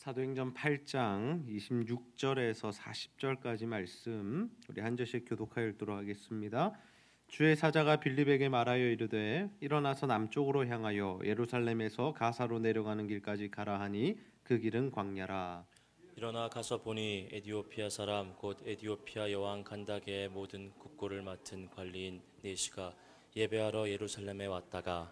사도행전 8장 26절에서 40절까지 말씀 우리 한 절씩 교독하여 읽도록 하겠습니다. 주의 사자가 빌립에게 말하여 이르되 일어나서 남쪽으로 향하여 예루살렘에서 가사로 내려가는 길까지 가라 하니 그 길은 광야라. 일어나 가서 보니 에디오피아 사람 곧 에디오피아 여왕 간다게의 모든 국고를 맡은 관리인 네시가 예배하러 예루살렘에 왔다가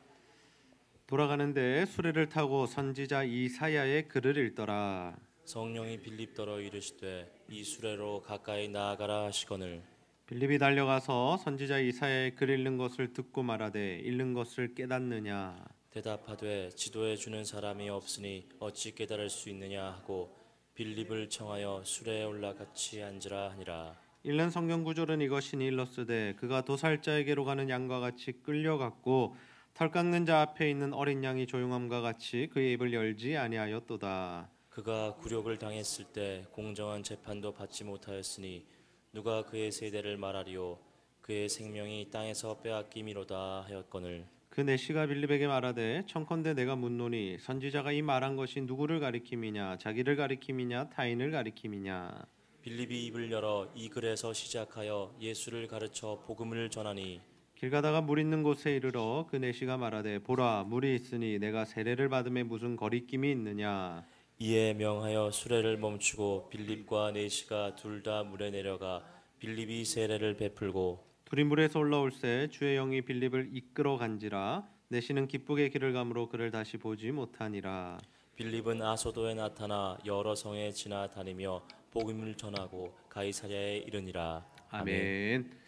돌아가는데 수레를 타고 선지자 이사야의 글을 읽더라. 성령이 빌립더러 이르시되 이 수레로 가까이 나아가라 하시거늘 빌립이 달려가서 선지자 이사야의 글 읽는 것을 듣고 말하되 읽는 것을 깨닫느냐. 대답하되 지도해 주는 사람이 없으니 어찌 깨달을 수 있느냐 하고 빌립을 청하여 수레에 올라 같이 앉으라 하니라. 읽는 성경 구절은 이것이니 일렀으되 그가 도살자에게로 가는 양과 같이 끌려갔고 털 깎는 자 앞에 있는 어린 양이 조용함과 같이 그의 입을 열지 아니하였도다. 그가 굴욕을 당했을 때 공정한 재판도 받지 못하였으니 누가 그의 세대를 말하리요. 그의 생명이 땅에서 빼앗김이로다 하였거늘 그 내시가 빌립에게 말하되 청컨대 내가 묻노니 선지자가 이 말한 것이 누구를 가리킴이냐 자기를 가리킴이냐 타인을 가리킴이냐. 빌립이 입을 열어 이 글에서 시작하여 예수를 가르쳐 복음을 전하니 길 가다가 물 있는 곳에 이르러 그 내시가 말하되 보라 물이 있으니 내가 세례를 받음에 무슨 거리낌이 있느냐. 이에 명하여 수레를 멈추고 빌립과 네시가 둘 다 물에 내려가 빌립이 세례를 베풀고 둘이 물에서 올라올새 주의 영이 빌립을 이끌어 간지라. 내시는 기쁘게 길을 가므로 그를 다시 보지 못하니라. 빌립은 아소도에 나타나 여러 성에 지나다니며 복음을 전하고 가이사랴에 이르니라. 아멘.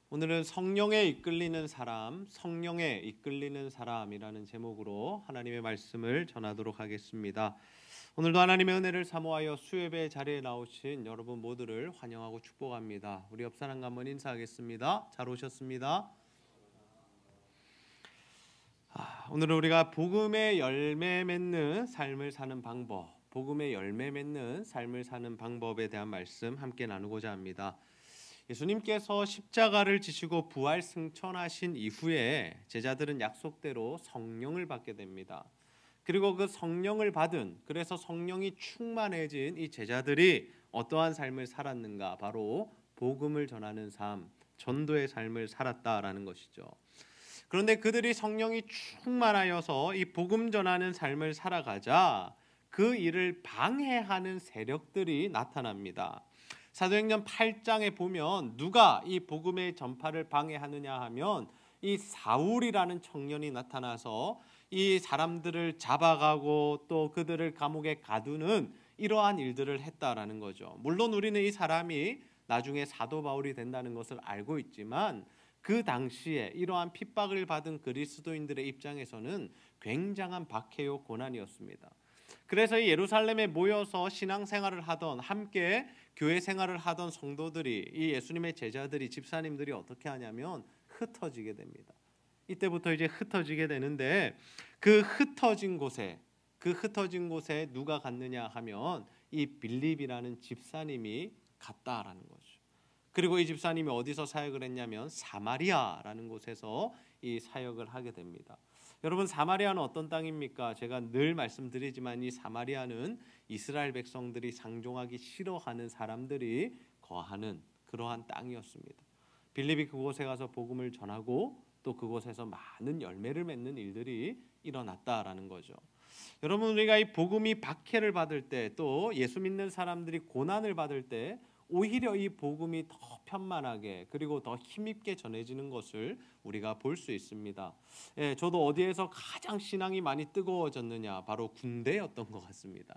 오늘은 성령에 이끌리는 사람, 성령에 이끌리는 사람이라는 제목으로 하나님의 말씀을 전하도록 하겠습니다. 오늘도 하나님의 은혜를 사모하여 수예배 자리에 나오신 여러분 모두를 환영하고 축복합니다. 우리 옆 사람과 한번 인사하겠습니다. 잘 오셨습니다. 오늘은 우리가 복음의 열매 맺는 삶을 사는 방법, 복음의 열매 맺는 삶을 사는 방법에 대한 말씀 함께 나누고자 합니다. 예수님께서 십자가를 지시고 부활 승천하신 이후에 제자들은 약속대로 성령을 받게 됩니다. 그리고 그 성령을 받은, 그래서 성령이 충만해진 이 제자들이 어떠한 삶을 살았는가? 바로 복음을 전하는 삶, 전도의 삶을 살았다라는 것이죠. 그런데 그들이 성령이 충만하여서 이 복음 전하는 삶을 살아가자 그 일을 방해하는 세력들이 나타납니다. 사도행전 8장에 보면 누가 이 복음의 전파를 방해하느냐 하면 이 사울이라는 청년이 나타나서 이 사람들을 잡아가고 또 그들을 감옥에 가두는 이러한 일들을 했다라는 거죠. 물론 우리는 이 사람이 나중에 사도 바울이 된다는 것을 알고 있지만 그 당시에 이러한 핍박을 받은 그리스도인들의 입장에서는 굉장한 박해요 고난이었습니다. 그래서 이 예루살렘에 모여서 신앙생활을 하던 함께 교회 생활을 하던 성도들이 이 예수님의 제자들이 집사님들이 어떻게 하냐면 흩어지게 됩니다. 이때부터 이제 흩어지게 되는데 그 흩어진 곳에 누가 갔느냐 하면 이 빌립이라는 집사님이 갔다라는 거죠. 그리고 이 집사님이 어디서 사역을 했냐면 사마리아라는 곳에서 이 사역을 하게 됩니다. 여러분 사마리아는 어떤 땅입니까? 제가 늘 말씀드리지만 이 사마리아는 이스라엘 백성들이 상종하기 싫어하는 사람들이 거하는 그러한 땅이었습니다. 빌립이 그곳에 가서 복음을 전하고 또 그곳에서 많은 열매를 맺는 일들이 일어났다라는 거죠. 여러분 우리가 이 복음이 박해를 받을 때 또 예수 믿는 사람들이 고난을 받을 때 오히려 이 복음이 더 편만하게 그리고 더 힘있게 전해지는 것을 우리가 볼 수 있습니다. 저도 어디에서 가장 신앙이 많이 뜨거워졌느냐 바로 군대였던 것 같습니다.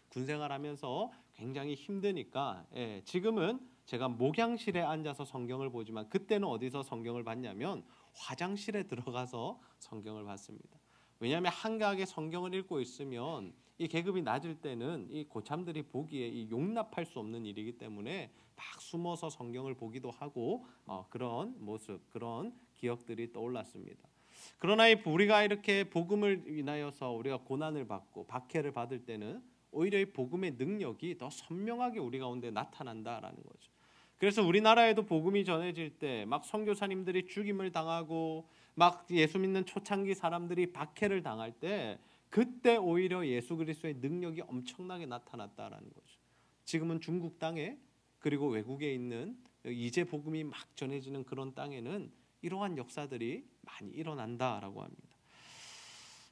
군 생활하면서 굉장히 힘드니까 지금은 제가 목양실에 앉아서 성경을 보지만 그때는 어디서 성경을 봤냐면 화장실에 들어가서 성경을 봤습니다. 왜냐하면 한가하게 성경을 읽고 있으면 이 계급이 낮을 때는 이 고참들이 보기에 이 용납할 수 없는 일이기 때문에 막 숨어서 성경을 보기도 하고 그런 모습, 그런 기억들이 떠올랐습니다. 그러나 우리가 이렇게 복음을 인하여서 우리가 고난을 받고 박해를 받을 때는 오히려 이 복음의 능력이 더 선명하게 우리 가운데 나타난다라는 거죠. 그래서 우리나라에도 복음이 전해질 때 막 선교사님들이 죽임을 당하고 막 예수 믿는 초창기 사람들이 박해를 당할 때 그때 오히려 예수 그리스도의 능력이 엄청나게 나타났다라는 거죠. 지금은 중국 땅에 그리고 외국에 있는 이제 복음이 막 전해지는 그런 땅에는 이러한 역사들이 많이 일어난다라고 합니다.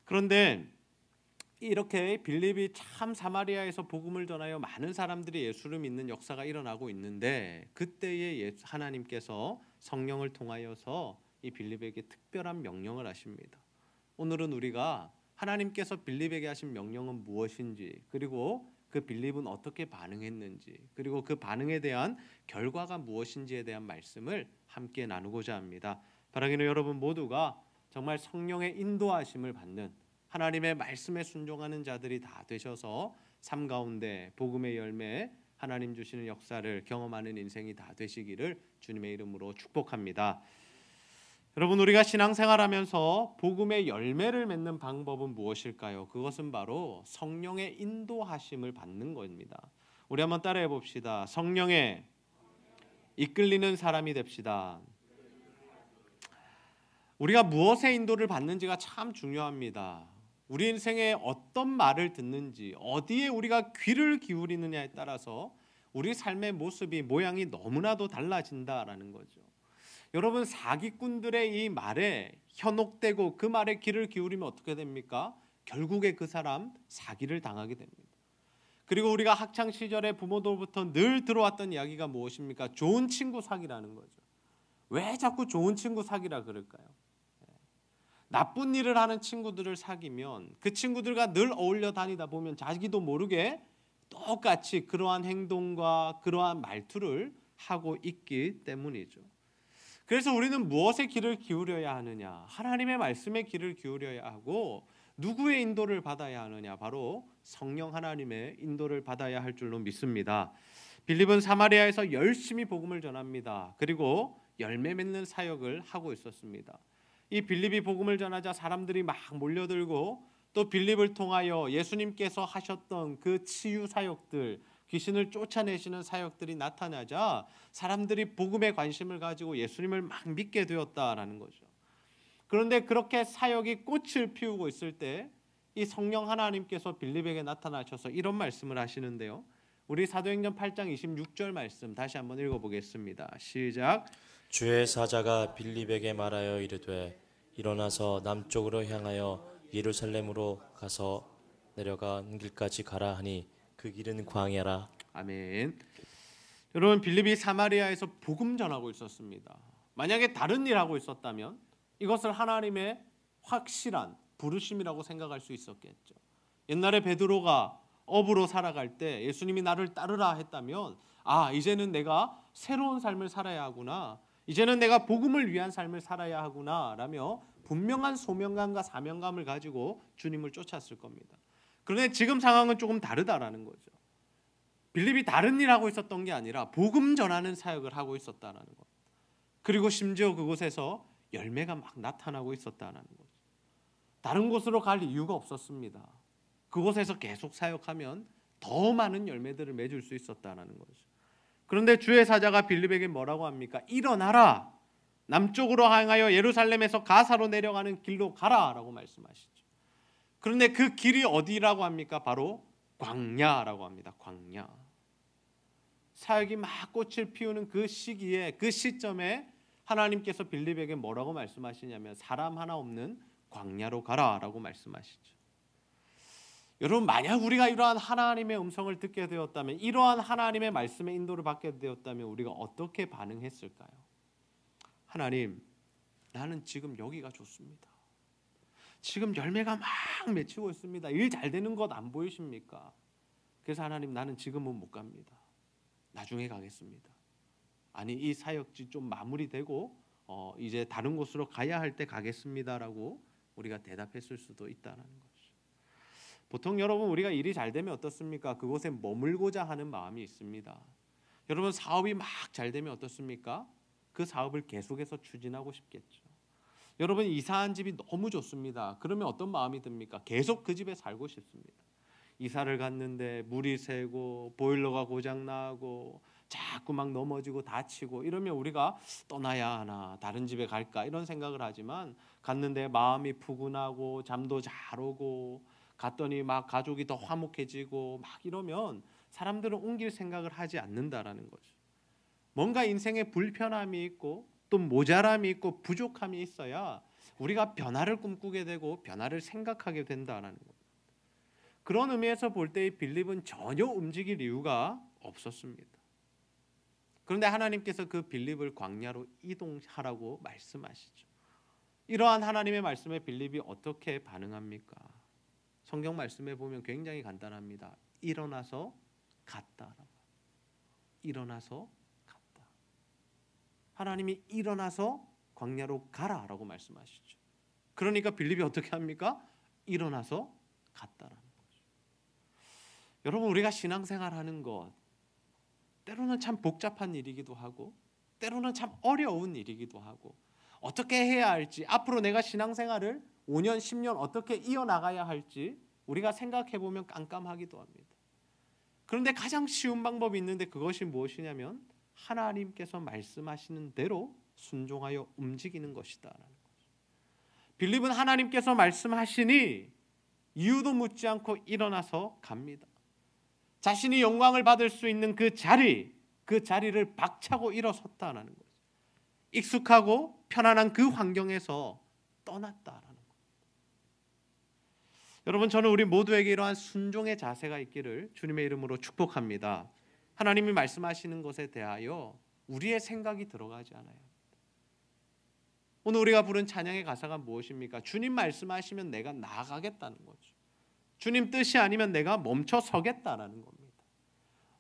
그런데 이렇게 빌립이 참 사마리아에서 복음을 전하여 많은 사람들이 예수를 믿는 역사가 일어나고 있는데 그때에 하나님께서 성령을 통하여서 이 빌립에게 특별한 명령을 하십니다. 오늘은 우리가 하나님께서 빌립에게 하신 명령은 무엇인지, 그리고 그 빌립은 어떻게 반응했는지, 그리고 그 반응에 대한 결과가 무엇인지에 대한 말씀을 함께 나누고자 합니다. 바라기는 여러분 모두가 정말 성령의 인도하심을 받는 하나님의 말씀에 순종하는 자들이 다 되셔서 삶 가운데 복음의 열매, 하나님 주시는 역사를 경험하는 인생이 다 되시기를 주님의 이름으로 축복합니다. 여러분, 우리가 신앙생활하면서 복음의 열매를 맺는 방법은 무엇일까요? 그것은 바로 성령의 인도하심을 받는 것입니다. 우리 한번 따라해 봅시다. 성령의 이끌리는 사람이 됩시다. 우리가 무엇의 인도를 받는지가 참 중요합니다. 우리 인생에 어떤 말을 듣는지, 어디에 우리가 귀를 기울이느냐에 따라서 우리 삶의 모습이, 모양이 너무나도 달라진다라는 거죠. 여러분, 사기꾼들의 이 말에 현혹되고 그 말에 귀를 기울이면 어떻게 됩니까? 결국에 그 사람 사기를 당하게 됩니다. 그리고 우리가 학창 시절에 부모들부터 늘 들어왔던 이야기가 무엇입니까? 좋은 친구 사기라는 거죠. 왜 자꾸 좋은 친구 사기라 그럴까요? 나쁜 일을 하는 친구들을 사귀면 그 친구들과 늘 어울려 다니다 보면 자기도 모르게 똑같이 그러한 행동과 그러한 말투를 하고 있기 때문이죠. 그래서 우리는 무엇에 귀를 기울여야 하느냐? 하나님의 말씀에 귀를 기울여야 하고, 누구의 인도를 받아야 하느냐? 바로 성령 하나님의 인도를 받아야 할 줄로 믿습니다. 빌립은 사마리아에서 열심히 복음을 전합니다. 그리고 열매 맺는 사역을 하고 있었습니다. 이 빌립이 복음을 전하자 사람들이 막 몰려들고, 또 빌립을 통하여 예수님께서 하셨던 그 치유 사역들, 귀신을 쫓아내시는 사역들이 나타나자 사람들이 복음에 관심을 가지고 예수님을 막 믿게 되었다라는 거죠. 그런데 그렇게 사역이 꽃을 피우고 있을 때 이 성령 하나님께서 빌립에게 나타나셔서 이런 말씀을 하시는데요. 우리 사도행전 8장 26절 말씀 다시 한번 읽어보겠습니다. 시작. 주의 사자가 빌립에게 말하여 이르되 일어나서 남쪽으로 향하여 예루살렘으로 가서 내려간 길까지 가라 하니 그 길은 광야라. 아멘. 여러분, 빌립이 사마리아에서 복음 전하고 있었습니다. 만약에 다른 일 하고 있었다면 이것을 하나님의 확실한 부르심이라고 생각할 수 있었겠죠. 옛날에 베드로가 업으로 살아갈 때 예수님이 나를 따르라 했다면, 아, 이제는 내가 새로운 삶을 살아야 하구나, 이제는 내가 복음을 위한 삶을 살아야 하구나 라며 분명한 소명감과 사명감을 가지고 주님을 쫓았을 겁니다. 그런데 지금 상황은 조금 다르다라는 거죠. 빌립이 다른 일 하고 있었던 게 아니라 복음 전하는 사역을 하고 있었다라는 것. 그리고 심지어 그곳에서 열매가 막 나타나고 있었다라는 거죠. 다른 곳으로 갈 이유가 없었습니다. 그곳에서 계속 사역하면 더 많은 열매들을 맺을 수 있었다라는 거죠. 그런데 주의 사자가 빌립에게 뭐라고 합니까? 일어나라. 남쪽으로 향하여 예루살렘에서 가사로 내려가는 길로 가라라고 말씀하시죠. 그런데 그 길이 어디라고 합니까? 바로 광야라고 합니다. 광야. 사역이 막 꽃을 피우는 그 시기에, 그 시점에 하나님께서 빌립에게 뭐라고 말씀하시냐면 사람 하나 없는 광야로 가라라고 말씀하시죠. 여러분, 만약 우리가 이러한 하나님의 음성을 듣게 되었다면, 이러한 하나님의 말씀의 인도를 받게 되었다면 우리가 어떻게 반응했을까요? 하나님, 나는 지금 여기가 좋습니다. 지금 열매가 막 맺히고 있습니다. 일 잘 되는 것 안 보이십니까? 그래서 하나님, 나는 지금은 못 갑니다. 나중에 가겠습니다. 아니, 이 사역지 좀 마무리되고 이제 다른 곳으로 가야 할 때 가겠습니다라고 우리가 대답했을 수도 있다는 거죠. 보통 여러분, 우리가 일이 잘 되면 어떻습니까? 그곳에 머물고자 하는 마음이 있습니다. 여러분, 사업이 막 잘 되면 어떻습니까? 그 사업을 계속해서 추진하고 싶겠죠. 여러분, 이사한 집이 너무 좋습니다. 그러면 어떤 마음이 듭니까? 계속 그 집에 살고 싶습니다. 이사를 갔는데 물이 새고 보일러가 고장 나고 자꾸 막 넘어지고 다치고 이러면 우리가 떠나야 하나, 다른 집에 갈까, 이런 생각을 하지만 갔는데 마음이 푸근하고 잠도 잘 오고 갔더니 막 가족이 더 화목해지고 막 이러면 사람들은 옮길 생각을 하지 않는다라는 거죠. 뭔가 인생에 불편함이 있고 또 모자람이 있고 부족함이 있어야 우리가 변화를 꿈꾸게 되고 변화를 생각하게 된다라는 거예요. 그런 의미에서 볼 때 이 빌립은 전혀 움직일 이유가 없었습니다. 그런데 하나님께서 그 빌립을 광야로 이동하라고 말씀하시죠. 이러한 하나님의 말씀에 빌립이 어떻게 반응합니까? 성경 말씀에 보면 굉장히 간단합니다. 일어나서 갔다. 일어나서 갔다. 하나님이 일어나서 광야로 가라라고 말씀하시죠. 그러니까 빌립이 어떻게 합니까? 일어나서 갔다라는 거죠. 여러분, 우리가 신앙생활하는 것 때로는 참 복잡한 일이기도 하고 때로는 참 어려운 일이기도 하고 어떻게 해야 할지, 앞으로 내가 신앙생활을 5년, 10년 어떻게 이어나가야 할지 우리가 생각해보면 깜깜하기도 합니다. 그런데 가장 쉬운 방법이 있는데 그것이 무엇이냐면 하나님께서 말씀하시는 대로 순종하여 움직이는 것이다라는 거죠. 빌립은 하나님께서 말씀하시니 이유도 묻지 않고 일어나서 갑니다. 자신이 영광을 받을 수 있는 그 자리를 박차고 일어섰다라는 거죠. 익숙하고 편안한 그 환경에서 떠났다라는 거예요. 여러분, 저는 우리 모두에게 이러한 순종의 자세가 있기를 주님의 이름으로 축복합니다. 하나님이 말씀하시는 것에 대하여 우리의 생각이 들어가지 않아요. 오늘 우리가 부른 찬양의 가사가 무엇입니까? 주님 말씀하시면 내가 나아가겠다는 거죠. 주님 뜻이 아니면 내가 멈춰 서겠다라는 겁니다.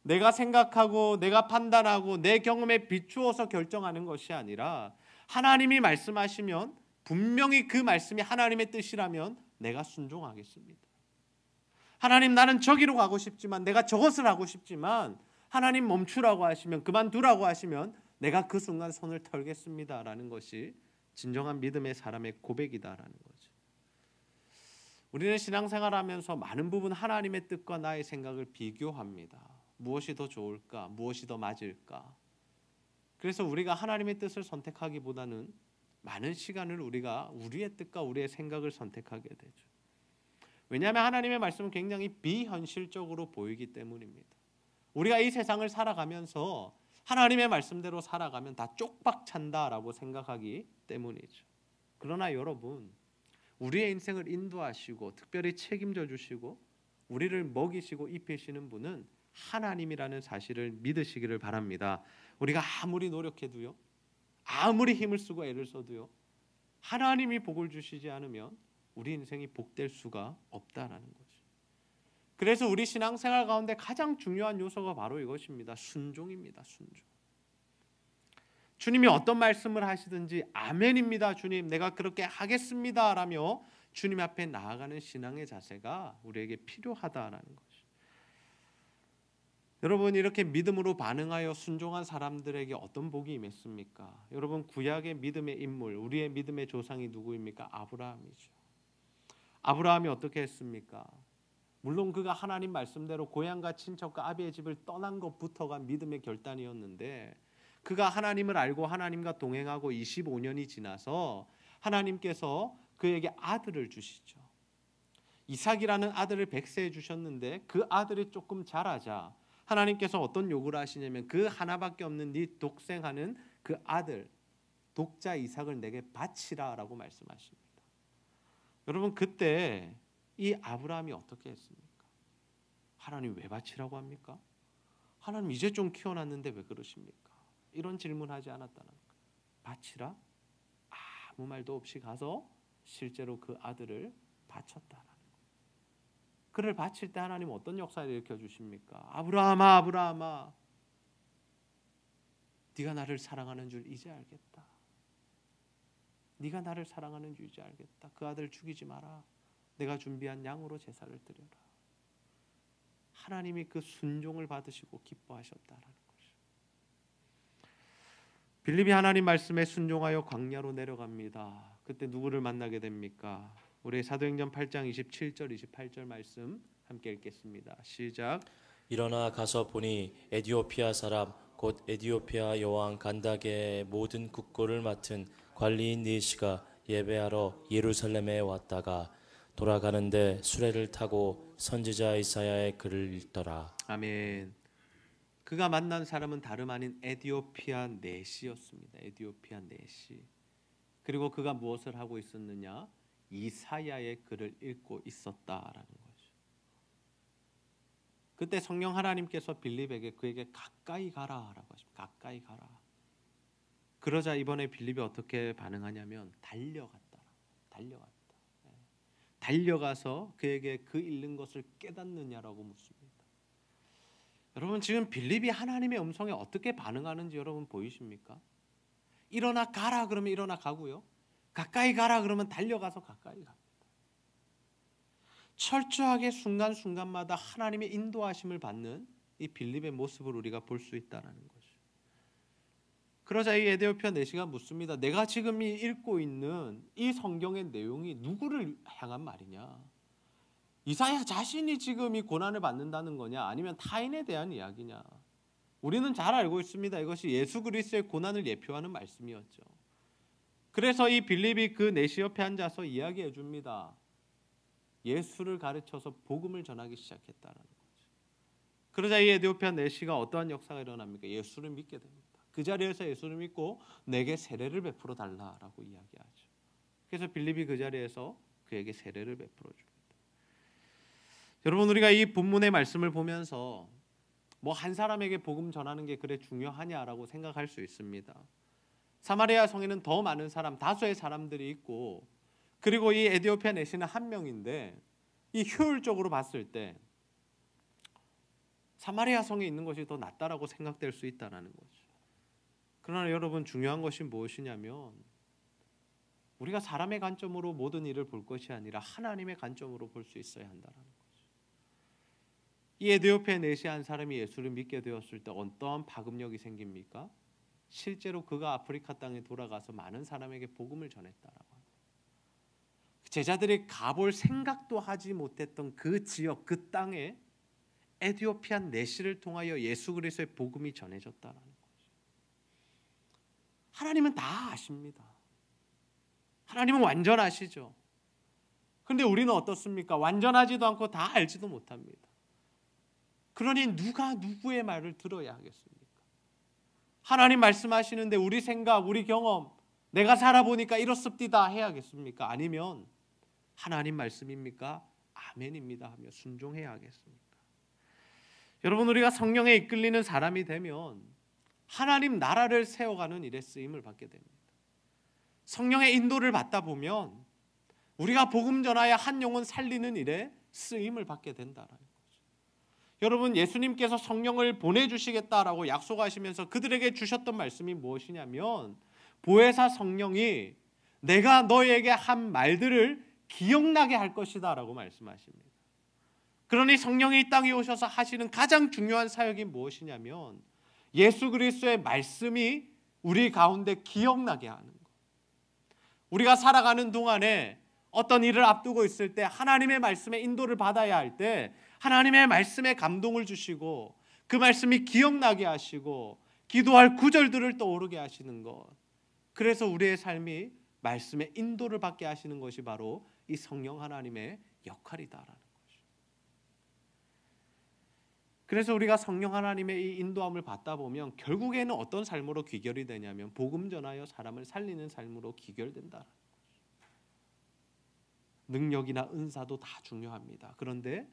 내가 생각하고 내가 판단하고 내 경험에 비추어서 결정하는 것이 아니라 하나님이 말씀하시면 분명히 그 말씀이 하나님의 뜻이라면 내가 순종하겠습니다. 하나님, 나는 저기로 가고 싶지만, 내가 저것을 하고 싶지만 하나님 멈추라고 하시면, 그만두라고 하시면 내가 그 순간 손을 털겠습니다라는 것이 진정한 믿음의 사람의 고백이다라는 거죠. 우리는 신앙생활하면서 많은 부분 하나님의 뜻과 나의 생각을 비교합니다. 무엇이 더 좋을까? 무엇이 더 맞을까? 그래서 우리가 하나님의 뜻을 선택하기보다는 많은 시간을 우리가 우리의 뜻과 우리의 생각을 선택하게 되죠. 왜냐하면 하나님의 말씀은 굉장히 비현실적으로 보이기 때문입니다. 우리가 이 세상을 살아가면서 하나님의 말씀대로 살아가면 다 쪽박 찬다라고 생각하기 때문이죠. 그러나 여러분, 우리의 인생을 인도하시고 특별히 책임져 주시고 우리를 먹이시고 입히시는 분은 하나님이라는 사실을 믿으시기를 바랍니다. 우리가 아무리 노력해도요, 아무리 힘을 쓰고 애를 써도요, 하나님이 복을 주시지 않으면 우리 인생이 복될 수가 없다라는 거죠. 그래서 우리 신앙생활 가운데 가장 중요한 요소가 바로 이것입니다. 순종입니다. 순종. 주님이 어떤 말씀을 하시든지 아멘입니다. 주님, 내가 그렇게 하겠습니다 라며 주님 앞에 나아가는 신앙의 자세가 우리에게 필요하다라는 거죠. 여러분, 이렇게 믿음으로 반응하여 순종한 사람들에게 어떤 복이 임했습니까? 여러분, 구약의 믿음의 인물, 우리의 믿음의 조상이 누구입니까? 아브라함이죠. 아브라함이 어떻게 했습니까? 물론 그가 하나님 말씀대로 고향과 친척과 아비의 집을 떠난 것부터가 믿음의 결단이었는데, 그가 하나님을 알고 하나님과 동행하고 25년이 지나서 하나님께서 그에게 아들을 주시죠. 이삭이라는 아들을 백세해 주셨는데 그 아들이 조금 자라자 하나님께서 어떤 요구를 하시냐면 그 하나밖에 없는 네 독생하는 그 아들 독자 이삭을 내게 바치라라고 말씀하십니다. 여러분, 그때 이 아브라함이 어떻게 했습니까? 하나님 왜 바치라고 합니까? 하나님 이제 좀 키워놨는데 왜 그러십니까? 이런 질문하지 않았다는 거예요. 바치라? 아무 말도 없이 가서 실제로 그 아들을 바쳤다라는 거예요. 그를 바칠 때 하나님 어떤 역사를 일으켜 주십니까? 아브라함아, 아브라함아, 네가 나를 사랑하는 줄 이제 알겠다. 네가 나를 사랑하는 줄 이제 알겠다. 그 아들 죽이지 마라. 내가 준비한 양으로 제사를 드려라. 하나님이 그 순종을 받으시고 기뻐하셨다라는 거죠. 빌립이 하나님 말씀에 순종하여 광야로 내려갑니다. 그때 누구를 만나게 됩니까? 우리 사도행전 8장 27절 28절 말씀 함께 읽겠습니다. 시작. 일어나 가서 보니 에디오피아 사람 곧 에디오피아 여왕 간다게의 모든 국고를 맡은 관리인 네시가 예배하러 예루살렘에 왔다가 돌아가는데 수레를 타고 선지자 이사야의 글을 읽더라. 아멘. 그가 만난 사람은 다름 아닌 에디오피아 내시였습니다. 에디오피아 내시. 그리고 그가 무엇을 하고 있었느냐? 이사야의 글을 읽고 있었다라는 거죠. 그때 성령 하나님께서 빌립에게 그에게 가까이 가라라고 하십니다. 가까이 가라. 그러자 이번에 빌립이 어떻게 반응하냐면 달려갔다. 달려가서 그에게 그 읽는 것을 깨닫느냐라고 묻습니다. 여러분 지금 빌립이 하나님의 음성에 어떻게 반응하는지 여러분 보이십니까? 일어나 가라 그러면 일어나 가고요. 가까이 가라 그러면 달려가서 가까이 갑니다. 철저하게 순간순간마다 하나님의 인도하심을 받는 이 빌립의 모습을 우리가 볼 수 있다는 거죠. 그러자 이 에디오피아 내시가 묻습니다. 내가 지금 읽고 있는 이 성경의 내용이 누구를 향한 말이냐? 이사야 자신이 지금 이 고난을 받는다는 거냐? 아니면 타인에 대한 이야기냐? 우리는 잘 알고 있습니다. 이것이 예수 그리스도의 고난을 예표하는 말씀이었죠. 그래서 이 빌립이 그 내시 옆에 앉아서 이야기해 줍니다. 예수를 가르쳐서 복음을 전하기 시작했다는 거죠. 그러자 이 에디오피아 내시가 어떠한 역사가 일어납니까? 예수를 믿게 됩니다. 그 자리에서 예수를 믿고 내게 세례를 베풀어 달라라고 이야기하죠. 그래서 빌립이 그 자리에서 그에게 세례를 베풀어 줍니다. 여러분 우리가 이 본문의 말씀을 보면서 뭐 한 사람에게 복음 전하는 게 그래 중요하냐라고 생각할 수 있습니다. 사마리아 성에는 더 많은 사람, 다수의 사람들이 있고 그리고 이 에디오피아 내시는 한 명인데 이 효율적으로 봤을 때 사마리아 성에 있는 것이 더 낫다라고 생각될 수 있다는 거죠. 그러나 여러분 중요한 것이 무엇이냐면 우리가 사람의 관점으로 모든 일을 볼 것이 아니라 하나님의 관점으로 볼 수 있어야 한다는 거죠. 이 에디오피아 내시 한 사람이 예수를 믿게 되었을 때 어떠한 파급력이 생깁니까? 실제로 그가 아프리카 땅에 돌아가서 많은 사람에게 복음을 전했다라고 합니다. 제자들이 가볼 생각도 하지 못했던 그 지역, 그 땅에 에디오피아 내시를 통하여 예수 그리스도의 복음이 전해졌다라는 거죠. 하나님은 다 아십니다. 하나님은 완전하시죠. 그런데 우리는 어떻습니까? 완전하지도 않고 다 알지도 못합니다. 그러니 누가 누구의 말을 들어야 하겠습니까? 하나님 말씀하시는데 우리 생각, 우리 경험, 내가 살아보니까 이렇습니다 해야겠습니까? 아니면 하나님 말씀입니까? 아멘입니다 하며 순종해야 하겠습니까? 여러분 우리가 성령에 이끌리는 사람이 되면 하나님 나라를 세워가는 일에 쓰임을 받게 됩니다. 성령의 인도를 받다 보면 우리가 복음 전하여 한 영혼 살리는 일에 쓰임을 받게 된다는 거죠. 여러분 예수님께서 성령을 보내주시겠다라고 약속하시면서 그들에게 주셨던 말씀이 무엇이냐면 보혜사 성령이 내가 너에게 한 말들을 기억나게 할 것이다 라고 말씀하십니다. 그러니 성령이 이 땅에 오셔서 하시는 가장 중요한 사역이 무엇이냐면 예수 그리스도의 말씀이 우리 가운데 기억나게 하는 것. 우리가 살아가는 동안에 어떤 일을 앞두고 있을 때 하나님의 말씀의 인도를 받아야 할 때 하나님의 말씀에 감동을 주시고 그 말씀이 기억나게 하시고 기도할 구절들을 떠오르게 하시는 것. 그래서 우리의 삶이 말씀의 인도를 받게 하시는 것이 바로 이 성령 하나님의 역할이다라는 거죠. 그래서 우리가 성령 하나님의 이 인도함을 받다 보면 결국에는 어떤 삶으로 귀결이 되냐면 복음 전하여 사람을 살리는 삶으로 귀결된다라는 거죠. 능력이나 은사도 다 중요합니다. 그런데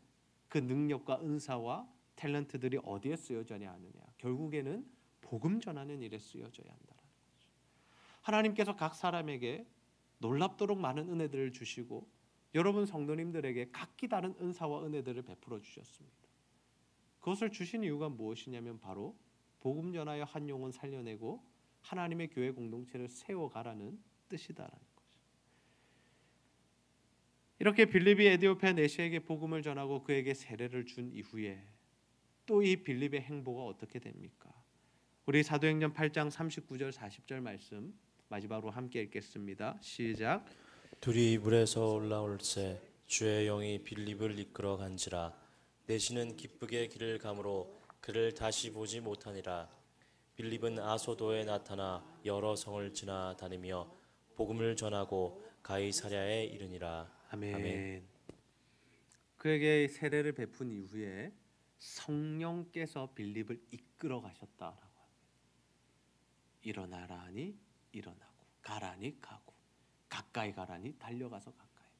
그 능력과 은사와 탤런트들이 어디에 쓰여져야 하느냐? 결국에는 복음 전하는 일에 쓰여져야 한다는 거죠. 하나님께서 각 사람에게 놀랍도록 많은 은혜들을 주시고 여러분 성도님들에게 각기 다른 은사와 은혜들을 베풀어 주셨습니다. 그것을 주신 이유가 무엇이냐면 바로 복음 전하여 한 영혼 살려내고 하나님의 교회 공동체를 세워가라는 뜻이다라는 거죠. 이렇게 빌립이 에디오피아 내시에게 복음을 전하고 그에게 세례를 준 이후에 또 이 빌립의 행보가 어떻게 됩니까? 우리 사도행전 8장 39절 40절 말씀 마지막으로 함께 읽겠습니다. 시작. 둘이 물에서 올라올새 주의 영이 빌립을 이끌어 간지라 내시는 기쁘게 길을 가므로 그를 다시 보지 못하니라. 빌립은 아소도에 나타나 여러 성을 지나 다니며 복음을 전하고 가이사랴에 이르니라. 아멘. 그에게 세례를 베푼 이후에 성령께서 빌립을 이끌어 가셨다라고 합니다. 일어나라 하니 일어나고, 가라니 가고, 가까이 가라니 달려가서 가까이 가고.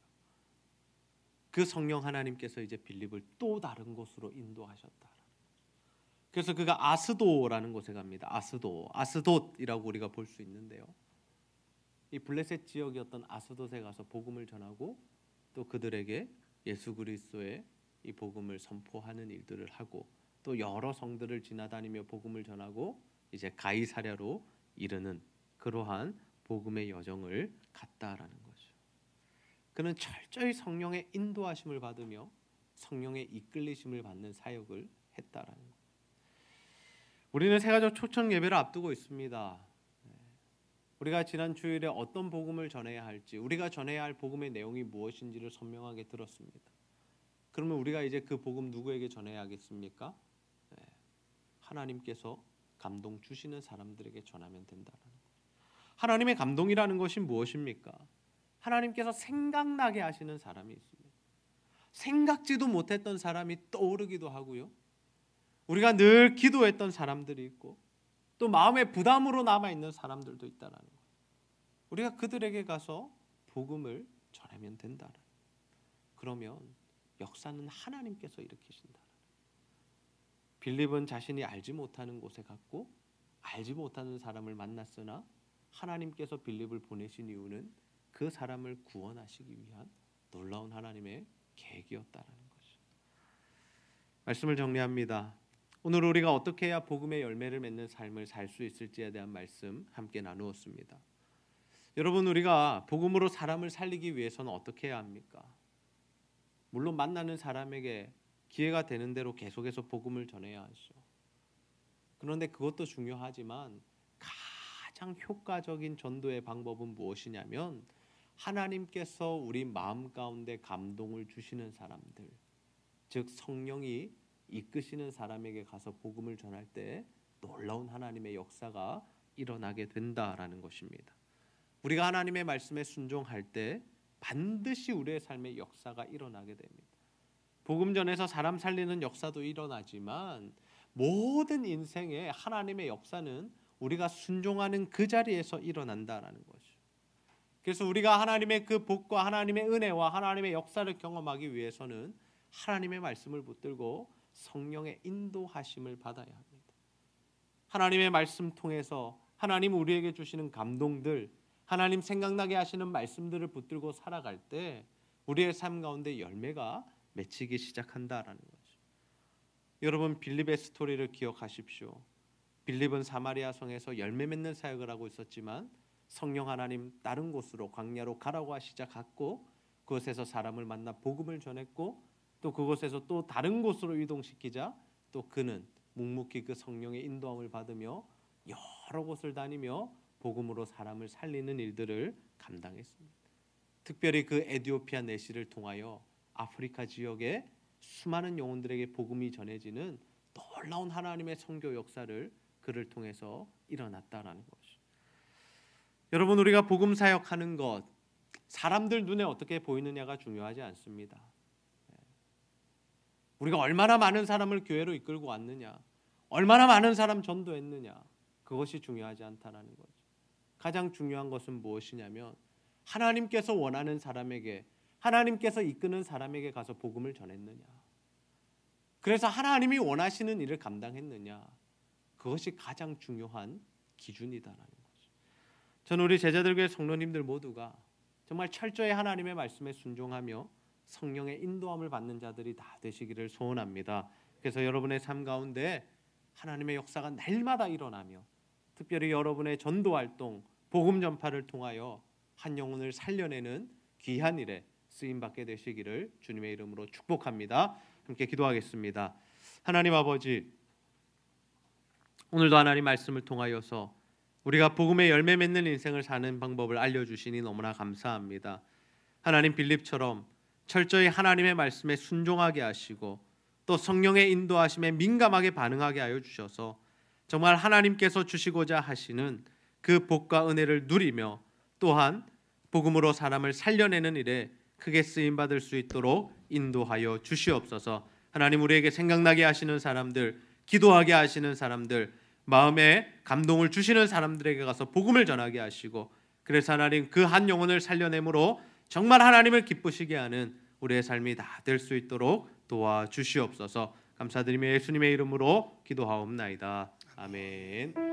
그 성령 하나님께서 이제 빌립을 또 다른 곳으로 인도하셨다. 그래서 그가 아스도라는 곳에 갑니다. 아스돗이라고 우리가 볼 수 있는데요. 이 블레셋 지역이었던 아스돗에 가서 복음을 전하고 또 그들에게 예수 그리스도의 이 복음을 선포하는 일들을 하고 또 여러 성들을 지나다니며 복음을 전하고 이제 가이사랴로 이르는 그러한 복음의 여정을 갔다라는 거죠. 그는 철저히 성령의 인도하심을 받으며 성령의 이끌리심을 받는 사역을 했다라는 거예요. 우리는 새가족 초청 예배를 앞두고 있습니다. 우리가 지난 주일에 어떤 복음을 전해야 할지, 우리가 전해야 할 복음의 내용이 무엇인지를 선명하게 들었습니다. 그러면 우리가 이제 그 복음 누구에게 전해야겠습니까? 하나님께서 감동 주시는 사람들에게 전하면 된다는 거예요. 하나님의 감동이라는 것이 무엇입니까? 하나님께서 생각나게 하시는 사람이 있습니다. 생각지도 못했던 사람이 떠오르기도 하고요. 우리가 늘 기도했던 사람들이 있고 또 마음의 부담으로 남아있는 사람들도 있다는 거예요. 우리가 그들에게 가서 복음을 전하면 된다는 거예요. 그러면 역사는 하나님께서 일으키신다. 빌립은 자신이 알지 못하는 곳에 갔고 알지 못하는 사람을 만났으나 하나님께서 빌립을 보내신 이유는 그 사람을 구원하시기 위한 놀라운 하나님의 계획이었다는 것이죠. 말씀을 정리합니다. 오늘 우리가 어떻게 해야 복음의 열매를 맺는 삶을 살 수 있을지에 대한 말씀 함께 나누었습니다. 여러분, 우리가 복음으로 사람을 살리기 위해서는 어떻게 해야 합니까? 물론 만나는 사람에게 기회가 되는 대로 계속해서 복음을 전해야 하죠. 그런데 그것도 중요하지만 가장 효과적인 전도의 방법은 무엇이냐면 하나님께서 우리 마음 가운데 감동을 주시는 사람들, 즉 성령이 이끄시는 사람에게 가서 복음을 전할 때 놀라운 하나님의 역사가 일어나게 된다라는 것입니다. 우리가 하나님의 말씀에 순종할 때 반드시 우리의 삶의 역사가 일어나게 됩니다. 복음 전에서 사람 살리는 역사도 일어나지만 모든 인생에 하나님의 역사는 우리가 순종하는 그 자리에서 일어난다라는 거죠. 그래서 우리가 하나님의 그 복과 하나님의 은혜와 하나님의 역사를 경험하기 위해서는 하나님의 말씀을 붙들고 성령의 인도하심을 받아야 합니다. 하나님의 말씀 통해서 하나님 우리에게 주시는 감동들, 하나님 생각나게 하시는 말씀들을 붙들고 살아갈 때 우리의 삶 가운데 열매가 맺히기 시작한다라는 거죠. 여러분, 빌립의 스토리를 기억하십시오. 빌립은 사마리아 성에서 열매 맺는 사역을 하고 있었지만 성령 하나님 다른 곳으로 광야로 가라고 하시자 갔고 그곳에서 사람을 만나 복음을 전했고 또 그곳에서 또 다른 곳으로 이동시키자 또 그는 묵묵히 그 성령의 인도함을 받으며 여러 곳을 다니며 복음으로 사람을 살리는 일들을 감당했습니다. 특별히 그 에티오피아 내시를 통하여 아프리카 지역의 수많은 영혼들에게 복음이 전해지는 놀라운 하나님의 선교 역사를 그를 통해서 일어났다라는 것이죠. 여러분, 우리가 복음 사역하는 것 사람들 눈에 어떻게 보이느냐가 중요하지 않습니다. 우리가 얼마나 많은 사람을 교회로 이끌고 왔느냐, 얼마나 많은 사람 전도했느냐, 그것이 중요하지 않다라는 거죠. 가장 중요한 것은 무엇이냐면 하나님께서 원하는 사람에게, 하나님께서 이끄는 사람에게 가서 복음을 전했느냐, 그래서 하나님이 원하시는 일을 감당했느냐, 그것이 가장 중요한 기준이다라는 거죠. 저는 우리 제자들교회 성도님들 모두가 정말 철저히 하나님의 말씀에 순종하며 성령의 인도함을 받는 자들이 다 되시기를 소원합니다. 그래서 여러분의 삶 가운데 하나님의 역사가 날마다 일어나며 특별히 여러분의 전도활동, 복음 전파를 통하여 한 영혼을 살려내는 귀한 일에 쓰임받게 되시기를 주님의 이름으로 축복합니다. 함께 기도하겠습니다. 하나님 아버지, 오늘도 하나님 말씀을 통하여서 우리가 복음의 열매 맺는 인생을 사는 방법을 알려주시니 너무나 감사합니다. 하나님, 빌립처럼 철저히 하나님의 말씀에 순종하게 하시고 또 성령의 인도하심에 민감하게 반응하게 하여 주셔서 정말 하나님께서 주시고자 하시는 그 복과 은혜를 누리며 또한 복음으로 사람을 살려내는 일에 크게 쓰임받을 수 있도록 인도하여 주시옵소서. 하나님, 우리에게 생각나게 하시는 사람들, 기도하게 하시는 사람들, 마음에 감동을 주시는 사람들에게 가서 복음을 전하게 하시고, 그래서 하나님 그 한 영혼을 살려내므로 정말 하나님을 기쁘시게 하는 우리의 삶이 다 될 수 있도록 도와주시옵소서. 감사드리며 예수님의 이름으로 기도하옵나이다. 아멘.